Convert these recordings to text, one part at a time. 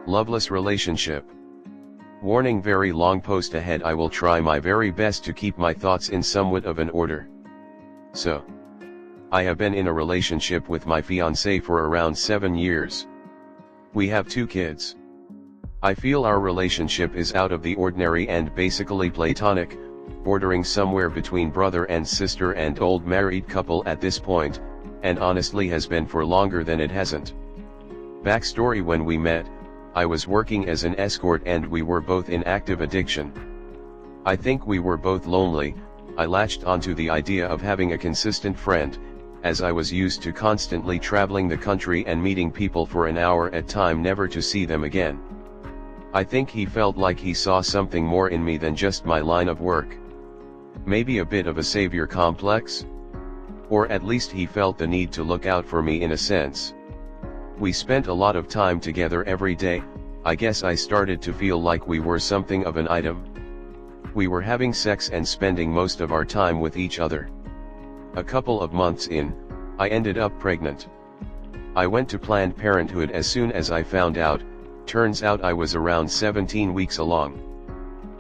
Loveless relationship. Warning: very long post ahead. I will try my very best to keep my thoughts in somewhat of an order. So, I have been in a relationship with my fiancée for around 7 years. We have 2 kids. I feel our relationship is out of the ordinary and basically platonic, bordering somewhere between brother and sister and old married couple at this point, and honestly has been for longer than it hasn't. Backstory: when we met, I was working as an escort and we were both in active addiction. I think we were both lonely. I latched onto the idea of having a consistent friend, as I was used to constantly traveling the country and meeting people for an hour at a time never to see them again. I think he felt like he saw something more in me than just my line of work. Maybe a bit of a savior complex? Or at least he felt the need to look out for me in a sense. We spent a lot of time together every day. I guess I started to feel like we were something of an item. We were having sex and spending most of our time with each other. A couple of months in, I ended up pregnant. I went to Planned Parenthood as soon as I found out. Turns out I was around 17 weeks along.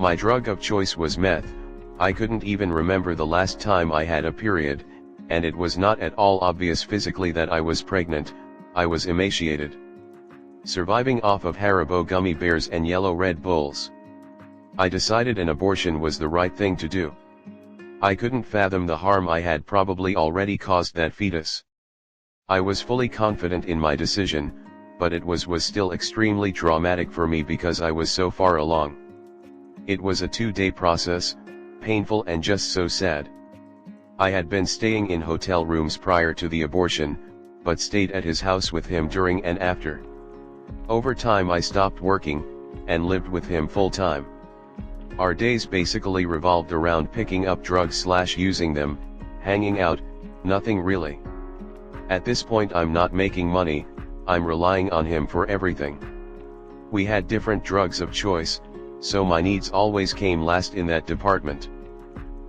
My drug of choice was meth. I couldn't even remember the last time I had a period, and it was not at all obvious physically that I was pregnant. I was emaciated, surviving off of Haribo gummy bears and yellow Red Bulls. I decided an abortion was the right thing to do. I couldn't fathom the harm I had probably already caused that fetus. I was fully confident in my decision, but it was still extremely traumatic for me because I was so far along. It was a 2-day process, painful and just so sad. I had been staying in hotel rooms prior to the abortion, but stayed at his house with him during and after. Over time I stopped working, and lived with him full time. Our days basically revolved around picking up drugs / using them, hanging out, nothing really. At this point I'm not making money, I'm relying on him for everything. We had different drugs of choice, so my needs always came last in that department.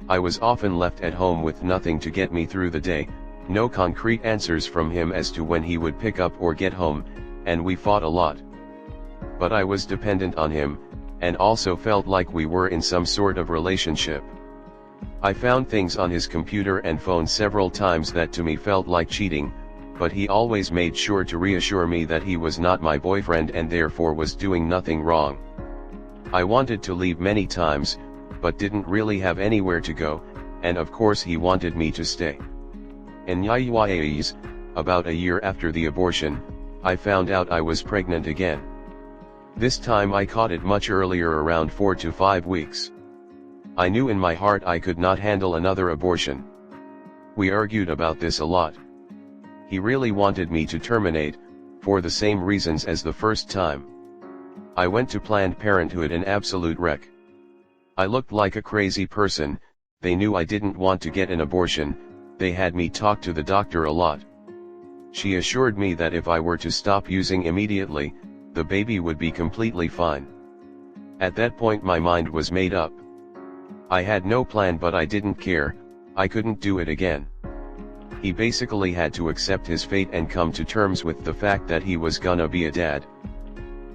I was often left at home with nothing to get me through the day, no concrete answers from him as to when he would pick up or get home, and we fought a lot. But I was dependent on him, and also felt like we were in some sort of relationship. I found things on his computer and phone several times that to me felt like cheating, but he always made sure to reassure me that he was not my boyfriend and therefore was doing nothing wrong. I wanted to leave many times, but didn't really have anywhere to go, and of course he wanted me to stay. Anyways, about a year after the abortion, I found out I was pregnant again. This time I caught it much earlier, around 4 to 5 weeks. I knew in my heart I could not handle another abortion. We argued about this a lot. He really wanted me to terminate, for the same reasons as the first time. I went to Planned Parenthood an absolute wreck. I looked like a crazy person. They knew I didn't want to get an abortion. They had me talk to the doctor a lot. She assured me that if I were to stop using immediately, the baby would be completely fine. At that point my mind was made up. I had no plan, but I didn't care. I couldn't do it again. He basically had to accept his fate and come to terms with the fact that he was gonna be a dad.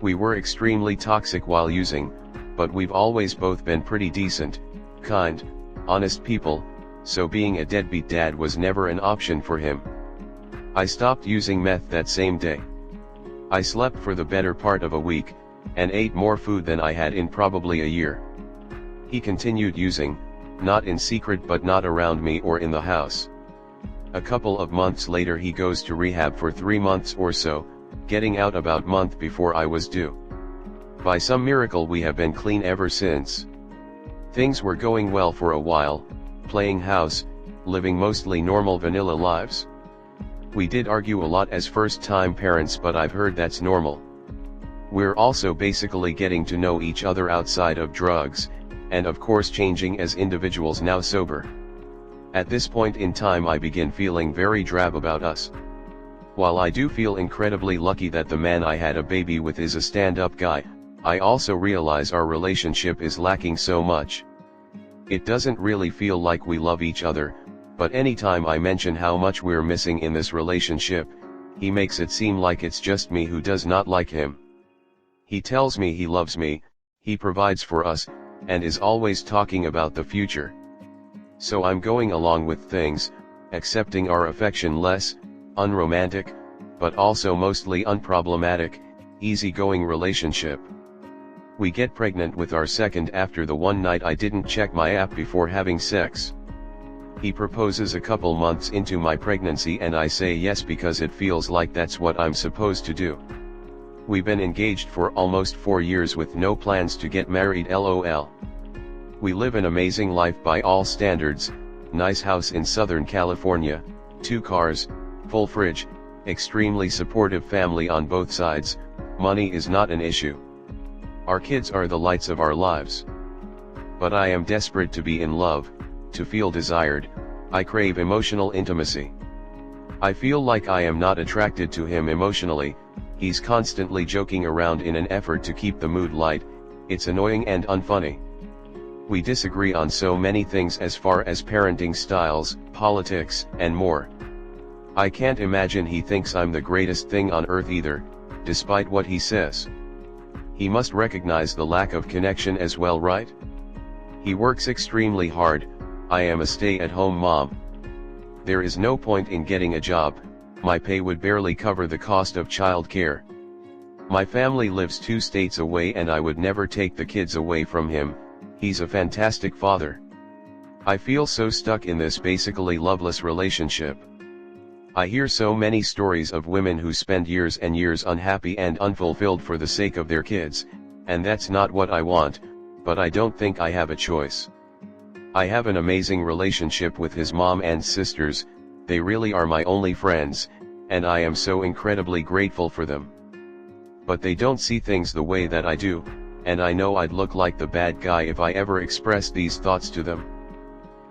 We were extremely toxic while using, but we've always both been pretty decent, kind, honest people, so being a deadbeat dad was never an option for him. I stopped using meth that same day. I slept for the better part of a week, and ate more food than I had in probably a year. He continued using, not in secret but not around me or in the house. A couple of months later he goes to rehab for 3 months or so, getting out about a month before I was due. By some miracle we have been clean ever since. Things were going well for a while, playing house, living mostly normal vanilla lives. We did argue a lot as first-time parents, but I've heard that's normal. We're also basically getting to know each other outside of drugs, and of course changing as individuals now sober. At this point in time I begin feeling very drab about us. While I do feel incredibly lucky that the man I had a baby with is a stand-up guy, I also realize our relationship is lacking so much. It doesn't really feel like we love each other, but anytime I mention how much we're missing in this relationship, he makes it seem like it's just me who does not like him. He tells me he loves me, he provides for us, and is always talking about the future. So I'm going along with things, accepting our affection less, unromantic, but also mostly unproblematic, easygoing relationship. We get pregnant with our second after the one night I didn't check my app before having sex. He proposes a couple months into my pregnancy and I say yes because it feels like that's what I'm supposed to do. We've been engaged for almost 4 years with no plans to get married lol. We live an amazing life by all standards, nice house in Southern California, 2 cars, full fridge, extremely supportive family on both sides, money is not an issue. Our kids are the lights of our lives. But I am desperate to be in love, to feel desired, I crave emotional intimacy. I feel like I am not attracted to him emotionally, he's constantly joking around in an effort to keep the mood light, it's annoying and unfunny. We disagree on so many things as far as parenting styles, politics, and more. I can't imagine he thinks I'm the greatest thing on earth either, despite what he says. He must recognize the lack of connection as well, right? He works extremely hard, I am a stay-at-home mom. There is no point in getting a job, my pay would barely cover the cost of childcare. My family lives 2 states away and I would never take the kids away from him, he's a fantastic father. I feel so stuck in this basically loveless relationship. I hear so many stories of women who spend years and years unhappy and unfulfilled for the sake of their kids, and that's not what I want, but I don't think I have a choice. I have an amazing relationship with his mom and sisters, they really are my only friends, and I am so incredibly grateful for them. But they don't see things the way that I do, and I know I'd look like the bad guy if I ever expressed these thoughts to them.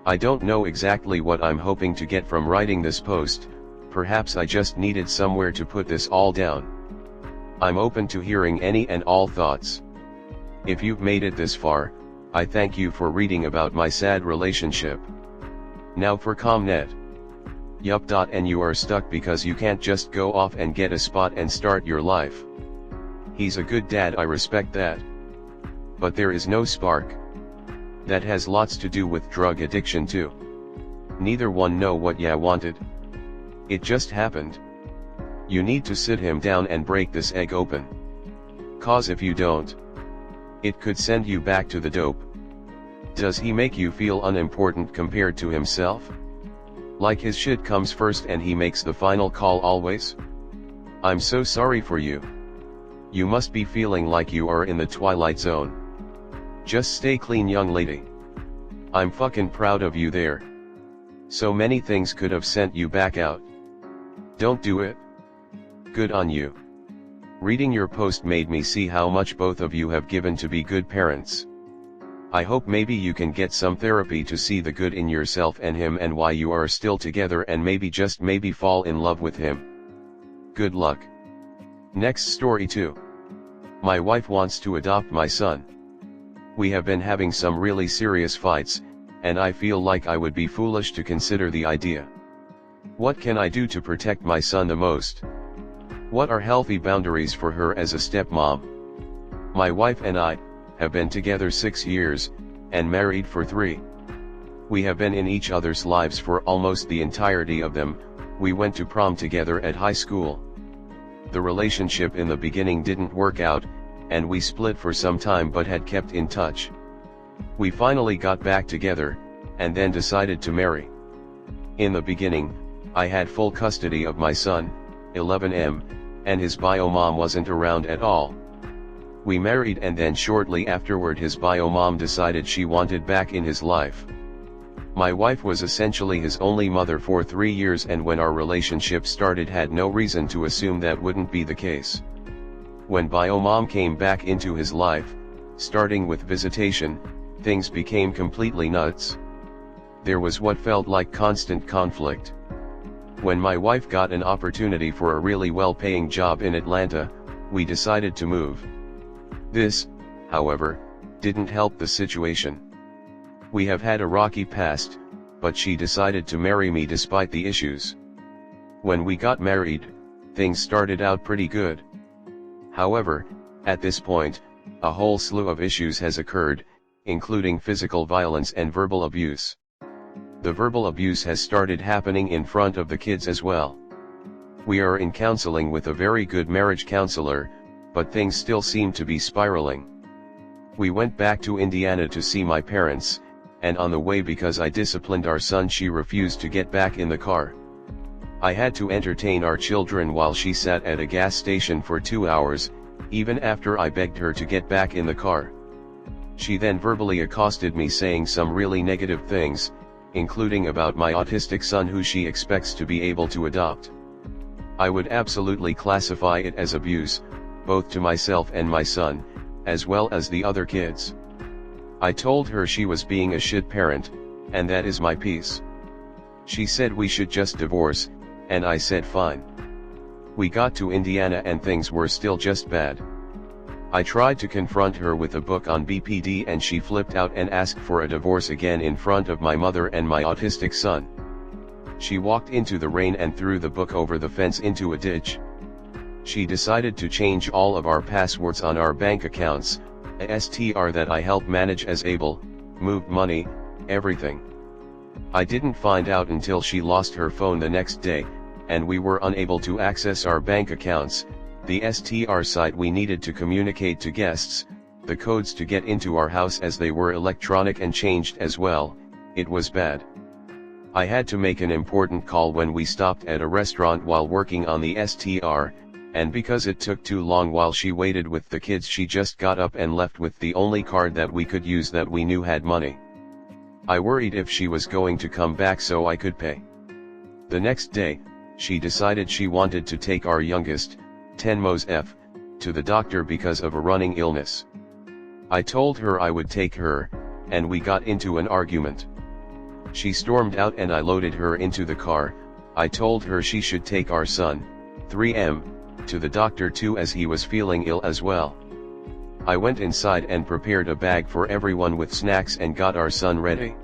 I don't know exactly what I'm hoping to get from writing this post, perhaps I just needed somewhere to put this all down. I'm open to hearing any and all thoughts. If you've made it this far, I thank you for reading about my sad relationship. Now for ComNet. Yup. And you are stuck because you can't just go off and get a spot and start your life. He's a good dad, I respect that. But there is no spark. That has lots to do with drug addiction too. Neither one know what ya wanted. It just happened. You need to sit him down and break this egg open. Cause if you don't, it could send you back to the dope. Does he make you feel unimportant compared to himself? Like his shit comes first and he makes the final call always? I'm so sorry for you. You must be feeling like you are in the twilight zone. Just stay clean, young lady. I'm fucking proud of you there. So many things could have sent you back out. Don't do it. Good on you. Reading your post made me see how much both of you have given to be good parents. I hope maybe you can get some therapy to see the good in yourself and him and why you are still together and maybe just maybe fall in love with him. Good luck. Next story 2. My wife wants to adopt my son. We have been having some really serious fights, and I feel like I would be foolish to consider the idea. What can I do to protect my son the most? What are healthy boundaries for her as a stepmom? My wife and I have been together 6 years, and married for 3. We have been in each other's lives for almost the entirety of them. We went to prom together at high school. The relationship in the beginning didn't work out, and we split for some time but had kept in touch. We finally got back together, and then decided to marry. In the beginning, I had full custody of my son, 11M, and his bio mom wasn't around at all. We married and then shortly afterward his bio mom decided she wanted back in his life. My wife was essentially his only mother for 3 years, and when our relationship started had no reason to assume that wouldn't be the case. When bio mom came back into his life, starting with visitation, things became completely nuts. There was what felt like constant conflict. When my wife got an opportunity for a really well-paying job in Atlanta, we decided to move. This, however, didn't help the situation. We have had a rocky past, but she decided to marry me despite the issues. When we got married, things started out pretty good. However, At this point, a whole slew of issues has occurred, including physical violence and verbal abuse. The verbal abuse has started happening in front of the kids as well. We are in counseling with a very good marriage counselor, but things still seem to be spiraling. We went back to Indiana to see my parents, and on the way, because I disciplined our son, she refused to get back in the car. I had to entertain our children while she sat at a gas station for 2 hours, even after I begged her to get back in the car. She then verbally accosted me, saying some really negative things, including about my autistic son who she expects to be able to adopt. I would absolutely classify it as abuse, both to myself and my son, as well as the other kids. I told her she was being a shit parent, and that is my piece. She said we should just divorce, and I said fine. We got to Indiana and things were still just bad. I tried to confront her with a book on BPD and she flipped out and asked for a divorce again in front of my mother and my autistic son. She walked into the rain and threw the book over the fence into a ditch. She decided to change all of our passwords on our bank accounts, a STR that I help manage as able, moved money, everything. I didn't find out until she lost her phone the next day, and we were unable to access our bank accounts, the STR site we needed to communicate to guests, the codes to get into our house as they were electronic and changed as well. It was bad. I had to make an important call when we stopped at a restaurant while working on the STR, and because it took too long while she waited with the kids, she just got up and left with the only card that we could use that we knew had money. I worried if she was going to come back so I could pay. The next day, she decided she wanted to take our youngest, 10 Mos F, to the doctor because of a running illness. I told her I would take her, and we got into an argument. She stormed out and I loaded her into the car. I told her she should take our son, 3M, to the doctor too as he was feeling ill as well. I went inside and prepared a bag for everyone with snacks and got our son ready.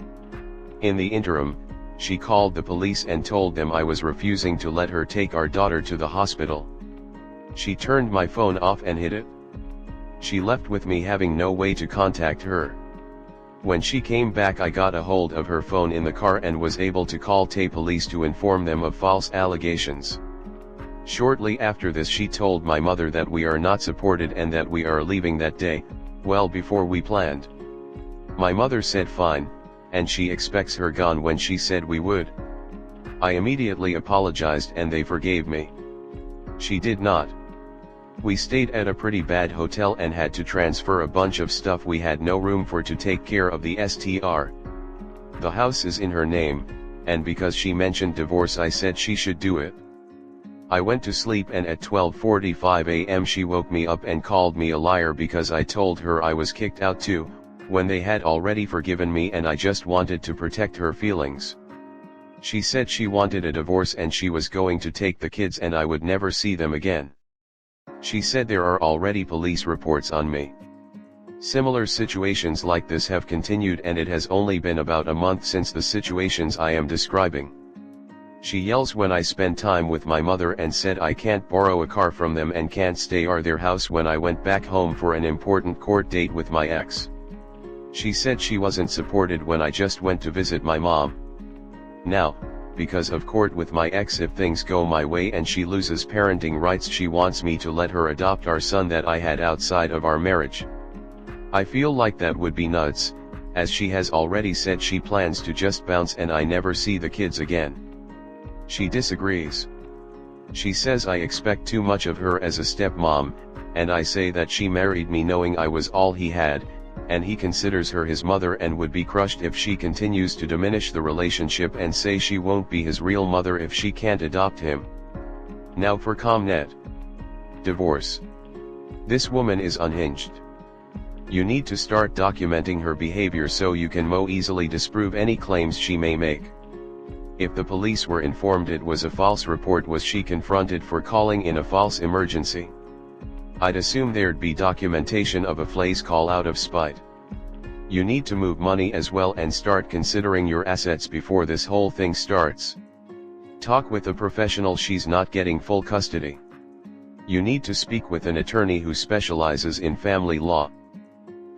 In the interim, she called the police and told them I was refusing to let her take our daughter to the hospital. She turned my phone off and hid it. She left with me having no way to contact her. When she came back, I got a hold of her phone in the car and was able to call the police to inform them of false allegations. Shortly after this, she told my mother that we are not supported and that we are leaving that day, well before we planned. My mother said fine, and she expects her gone when she said we would. I immediately apologized and they forgave me. She did not. We stayed at a pretty bad hotel and had to transfer a bunch of stuff we had no room for to take care of the STR. The house is in her name, and because she mentioned divorce I said she should do it. I went to sleep and at 12:45 a.m. she woke me up and called me a liar because I told her I was kicked out too, when they had already forgiven me and I just wanted to protect her feelings. She said she wanted a divorce and she was going to take the kids and I would never see them again. She said there are already police reports on me. Similar situations like this have continued and it has only been about a month since the situations I am describing. She yells when I spend time with my mother and said I can't borrow a car from them and can't stay at their house when I went back home for an important court date with my ex. She said she wasn't supported when I just went to visit my mom. Now, because of court with my ex, if things go my way and she loses parenting rights, she wants me to let her adopt our son that I had outside of our marriage. I feel like that would be nuts, as she has already said she plans to just bounce and I never see the kids again. She disagrees. She says I expect too much of her as a stepmom, and I say that she married me knowing I was all he had, and he considers her his mother and would be crushed if she continues to diminish the relationship and say she won't be his real mother if she can't adopt him. Now for ComNet. Divorce. This woman is unhinged. You need to start documenting her behavior so you can more easily disprove any claims she may make. If the police were informed it was a false report, was she confronted for calling in a false emergency? I'd assume there'd be documentation of a flay's call out of spite. You need to move money as well and start considering your assets before this whole thing starts. Talk with a professional. She's not getting full custody. You need to speak with an attorney who specializes in family law.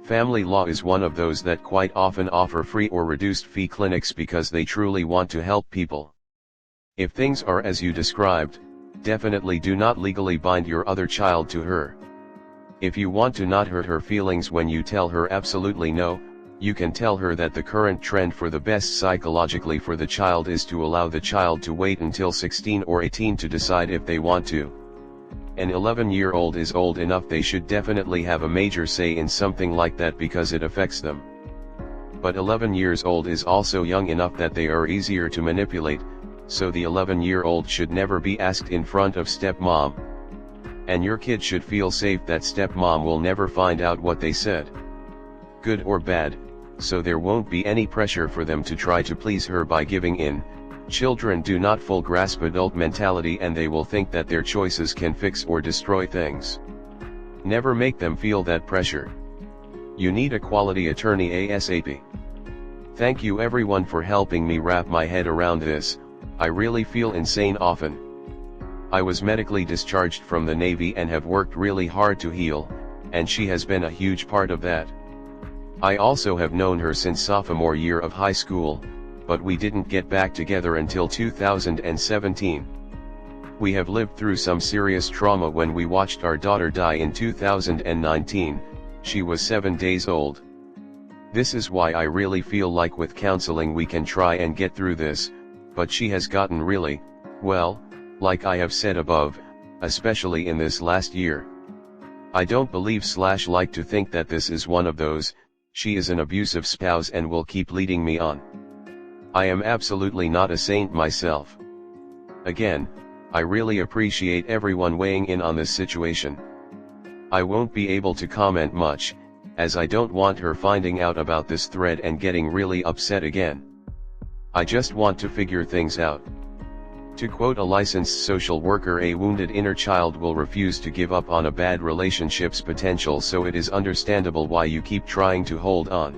Family law is one of those that quite often offer free or reduced fee clinics because they truly want to help people. If things are as you described, definitely do not legally bind your other child to her. If you want to not hurt her feelings when you tell her absolutely no, you can tell her that the current trend for the best psychologically for the child is to allow the child to wait until 16 or 18 to decide if they want to. An 11-year-old is old enough, they should definitely have a major say in something like that because it affects them. But 11 years old is also young enough that they are easier to manipulate, so the 11-year-old should never be asked in front of stepmom. And your kid should feel safe that stepmom will never find out what they said, good or bad, so there won't be any pressure for them to try to please her by giving in. Children do not full grasp adult mentality and they will think that their choices can fix or destroy things. Never make them feel that pressure. You need a quality attorney ASAP. Thank you everyone for helping me wrap my head around this. I really feel insane often. I was medically discharged from the Navy and have worked really hard to heal, and she has been a huge part of that. I also have known her since sophomore year of high school, but we didn't get back together until 2017. We have lived through some serious trauma when we watched our daughter die in 2019, she was 7 days old. This is why I really feel like with counseling we can try and get through this, but she has gotten really, well, like I have said above, especially in this last year. I don't believe/like to think that this is one of those, she is an abusive spouse and will keep leading me on. I am absolutely not a saint myself. Again, I really appreciate everyone weighing in on this situation. I won't be able to comment much, as I don't want her finding out about this thread and getting really upset again. I just want to figure things out. To quote a licensed social worker, a wounded inner child will refuse to give up on a bad relationship's potential, so it is understandable why you keep trying to hold on.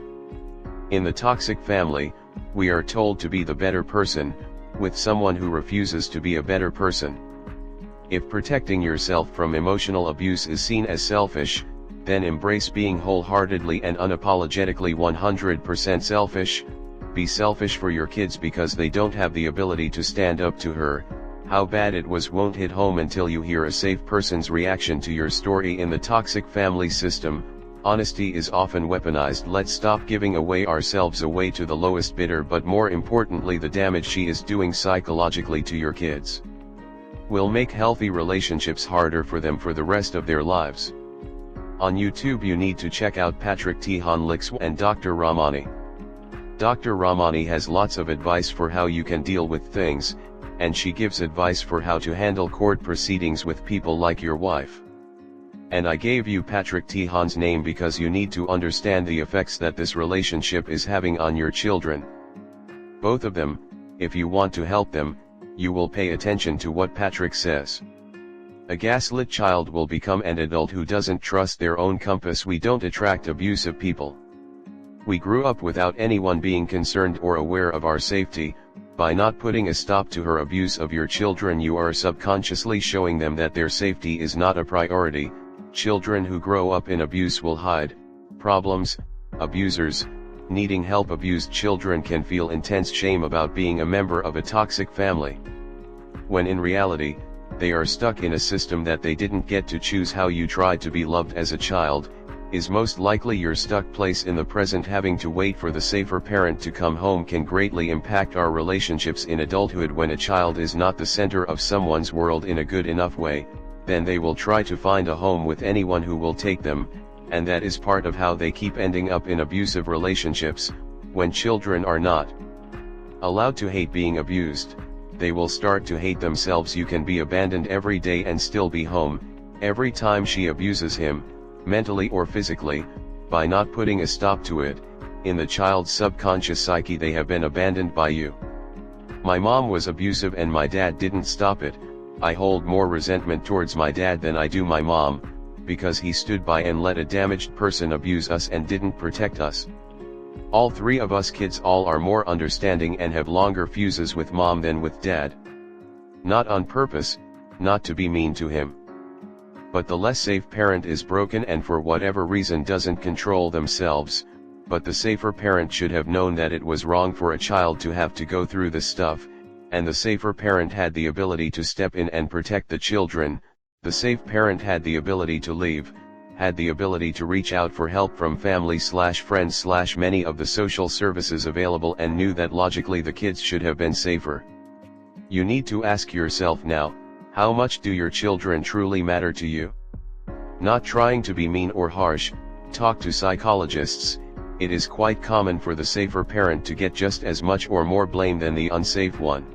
In the toxic family, we are told to be the better person, with someone who refuses to be a better person. If protecting yourself from emotional abuse is seen as selfish, then embrace being wholeheartedly and unapologetically 100% selfish. Be selfish for your kids because they don't have the ability to stand up to her. How bad it was won't hit home until you hear a safe person's reaction to your story. In the toxic family system, honesty is often weaponized. Let's stop giving ourselves away to the lowest bidder, but more importantly the damage she is doing psychologically to your kids will make healthy relationships harder for them for the rest of their lives. On YouTube you need to check out Patrick Tihanlix and Dr. Ramani. Dr. Ramani has lots of advice for how you can deal with things, and she gives advice for how to handle court proceedings with people like your wife. And I gave you Patrick Tihan's name because you need to understand the effects that this relationship is having on your children. Both of them, if you want to help them, you will pay attention to what Patrick says. A gaslit child will become an adult who doesn't trust their own compass. We don't attract abusive people. We grew up without anyone being concerned or aware of our safety. By not putting a stop to her abuse of your children, you are subconsciously showing them that their safety is not a priority. Children who grow up in abuse will hide problems, abusers, needing help. Abused children can feel intense shame about being a member of a toxic family, when in reality, they are stuck in a system that they didn't get to choose. How you tried to be loved as a child is most likely your stuck place in the present. Having to wait for the safer parent to come home can greatly impact our relationships in adulthood. When a child is not the center of someone's world in a good enough way, then they will try to find a home with anyone who will take them, and that is part of how they keep ending up in abusive relationships. When children are not allowed to hate being abused, they will start to hate themselves. You can be abandoned every day and still be home every time she abuses him, mentally or physically. By not putting a stop to it, in the child's subconscious psyche they have been abandoned by you. My mom was abusive and my dad didn't stop it. I hold more resentment towards my dad than I do my mom, because he stood by and let a damaged person abuse us and didn't protect us. All three of us kids all are more understanding and have longer fuses with mom than with dad. Not on purpose, not to be mean to him. but the less safe parent is broken and for whatever reason doesn't control themselves, but the safer parent should have known that it was wrong for a child to have to go through this stuff, and the safer parent had the ability to step in and protect the children. The safe parent had the ability to leave, had the ability to reach out for help from family/friends/many of the social services available, and knew that logically the kids should have been safer. You need to ask yourself now, how much do your children truly matter to you? Not trying to be mean or harsh, talk to psychologists. It is quite common for the safer parent to get just as much or more blame than the unsafe one.